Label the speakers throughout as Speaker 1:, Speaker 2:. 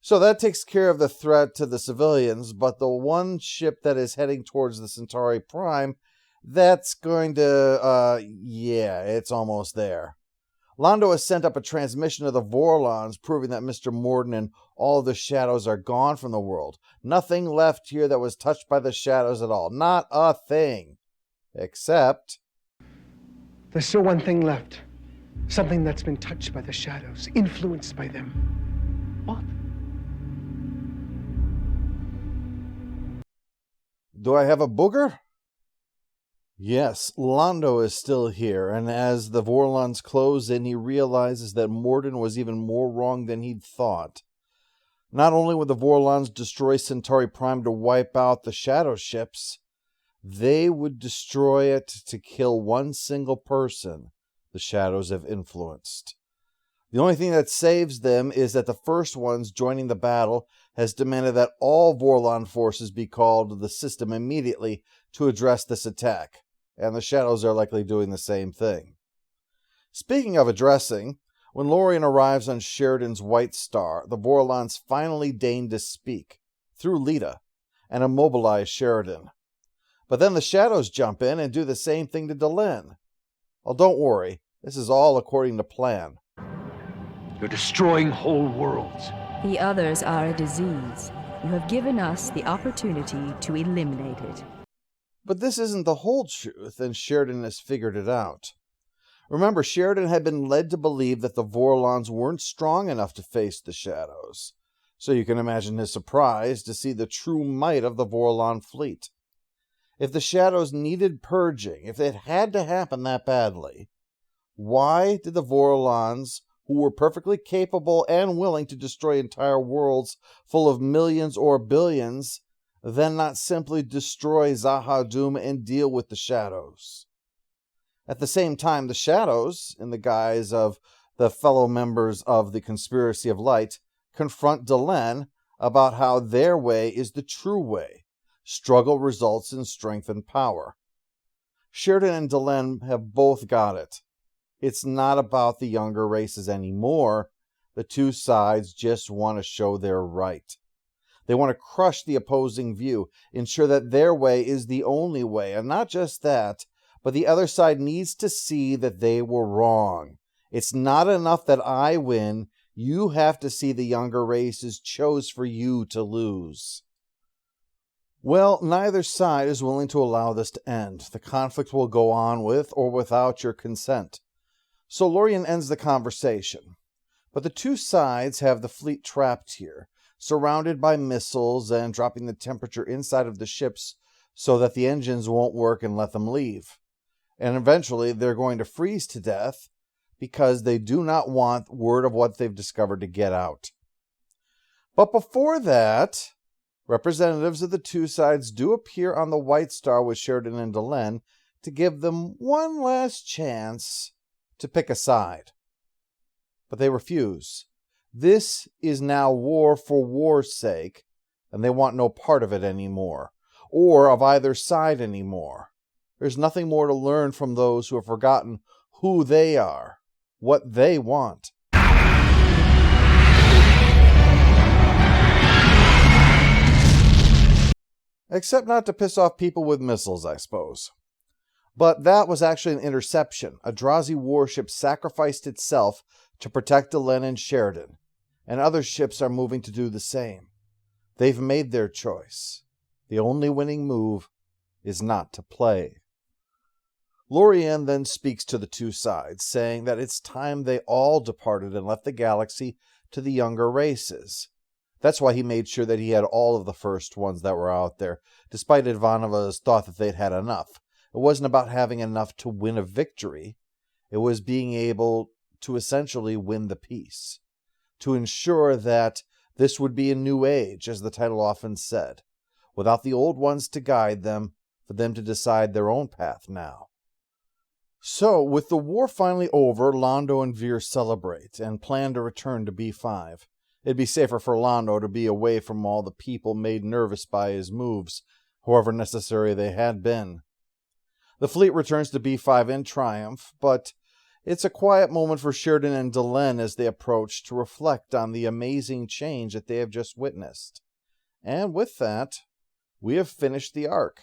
Speaker 1: So that takes care of the threat to the civilians, but the one ship that is heading towards the Centauri Prime, that's going to, it's almost there. Londo has sent up a transmission to the Vorlons proving that Mr. Morden and all the shadows are gone from the world. Nothing left here that was touched by the shadows at all. Not a thing. Except...
Speaker 2: There's still one thing left. Something that's been touched by the shadows, influenced by them. What?
Speaker 1: Do I have a booger? Yes, Londo is still here, and as the Vorlons close in, he realizes that Morden was even more wrong than he'd thought. Not only would the Vorlons destroy Centauri Prime to wipe out the shadow ships, they would destroy it to kill one single person the shadows have influenced. The only thing that saves them is that the first ones joining the battle has demanded that all Vorlon forces be called to the system immediately to address this attack, and the shadows are likely doing the same thing. Speaking of addressing, when Lorien arrives on Sheridan's White Star, the Vorlons finally deign to speak, through Lita, and immobilize Sheridan. But then the shadows jump in and do the same thing to Delenn. Well, don't worry, this is all according to plan.
Speaker 3: You're destroying whole worlds.
Speaker 4: The others are a disease. You have given us the opportunity to eliminate it.
Speaker 1: But this isn't the whole truth, and Sheridan has figured it out. Remember, Sheridan had been led to believe that the Vorlons weren't strong enough to face the shadows, so you can imagine his surprise to see the true might of the Vorlon fleet. If the shadows needed purging, if it had to happen that badly, why did the Vorlons, who were perfectly capable and willing to destroy entire worlds full of millions or billions, then not simply destroy Zahadum and deal with the shadows? At the same time, the shadows, in the guise of the fellow members of the Conspiracy of Light, confront Delenn about how their way is the true way. Struggle results in strength and power. Sheridan and Delenn have both got it. It's not about the younger races anymore. The two sides just want to show they're right. They want to crush the opposing view, ensure that their way is the only way, and not just that, but the other side needs to see that they were wrong. It's not enough that I win. You have to see the younger races chose for you to lose. Well, neither side is willing to allow this to end. The conflict will go on with or without your consent. So Lorien ends the conversation. But the two sides have the fleet trapped here, surrounded by missiles and dropping the temperature inside of the ships so that the engines won't work and let them leave. And eventually they're going to freeze to death because they do not want word of what they've discovered to get out. But before that, representatives of the two sides do appear on the White Star with Sheridan and Delenn to give them one last chance to pick a side. But they refuse. This is now war for war's sake, and they want no part of it anymore, or of either side anymore. There's nothing more to learn from those who have forgotten who they are, what they want. Except not to piss off people with missiles, I suppose. But that was actually an interception. A Drazi warship sacrificed itself to protect Delenn and Sheridan, and other ships are moving to do the same. They've made their choice. The only winning move is not to play. Lorien then speaks to the two sides, saying that it's time they all departed and left the galaxy to the younger races. That's why he made sure that he had all of the first ones that were out there, despite Ivanova's thought that they'd had enough. It wasn't about having enough to win a victory. It was being able to essentially win the peace, to ensure that this would be a new age, as the title often said, without the old ones to guide them, for them to decide their own path now. So, with the war finally over, Londo and Vir celebrate and plan to return to B5. It'd be safer for Londo to be away from all the people made nervous by his moves, however necessary they had been. The fleet returns to B5 in triumph, but It's a quiet moment for Sheridan and Delenn as they approach to reflect on the amazing change that they have just witnessed. And with that, we have finished the arc.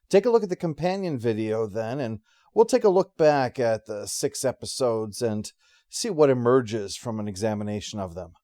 Speaker 1: Take a look at the companion video then, and we'll take a look back at the 6 episodes and see what emerges from an examination of them.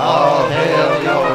Speaker 5: All hail your